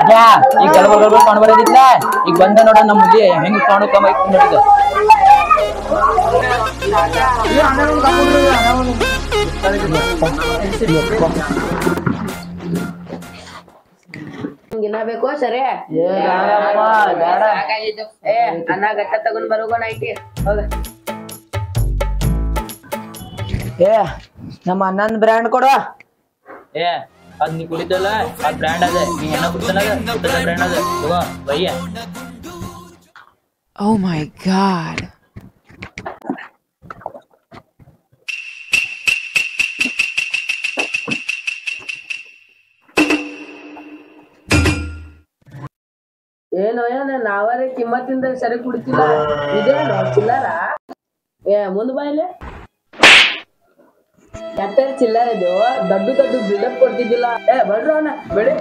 ರಾಜಾ ಈಗ ಗಡಬಡ ಸೌಂಡ್ ಬರೋದಿಲ್ಲ ಈಗ ಬಂದ ನೋಡ ನಮ್ಮ ಮುಗಿ ಹೆಂಗ್ ಸೌಂಡ್ ಕಮ್ಮಿ ಐತಿ ನೋಡಿದ ಗಿನ ಬೇಕು ಸರಿ ಅನ್ನ ಗಟ್ಟ ತಗೊಂಡ್ ಬರೋಗೋಣ ಐತಿ ಹೋಗ ನಮ್ಮ ಅಣ್ಣಂದ್ ಬ್ರ್ಯಾಂಡ್ ಕೊಡು ಅದ್ ನೀ ಕುಡಿದಲ್ಲ ಅದ್ ಬ್ರ್ಯಾಂಡ್ ಅದ ನೀ ಎಣ್ಣ ಕುಡಿದಲ್ಲ ಬ್ರ್ಯಾಂಡ್ ಅದ ತಗೋ ಬಯ್ಯ Oh my god. ಏನೋ ನಾವರೇ ಕಿಮ್ಮತ್ತಿಂದ ಸರಿ ಕುಡಿತಿಲ್ಲ ಇದೇನೋ ಚಿಲ್ಲರ ಮುಂದ್ ಬಾಯಿಲೆ ಚಿಲ್ಲರ ಇದು ದೊಡ್ಡ ಬಿಲ್ಡಪ್ ಕೊಡ್ತಿದ್ದಿಲ್ಲ ಬಡ್ರ ಅವನ ಬೆಳೆ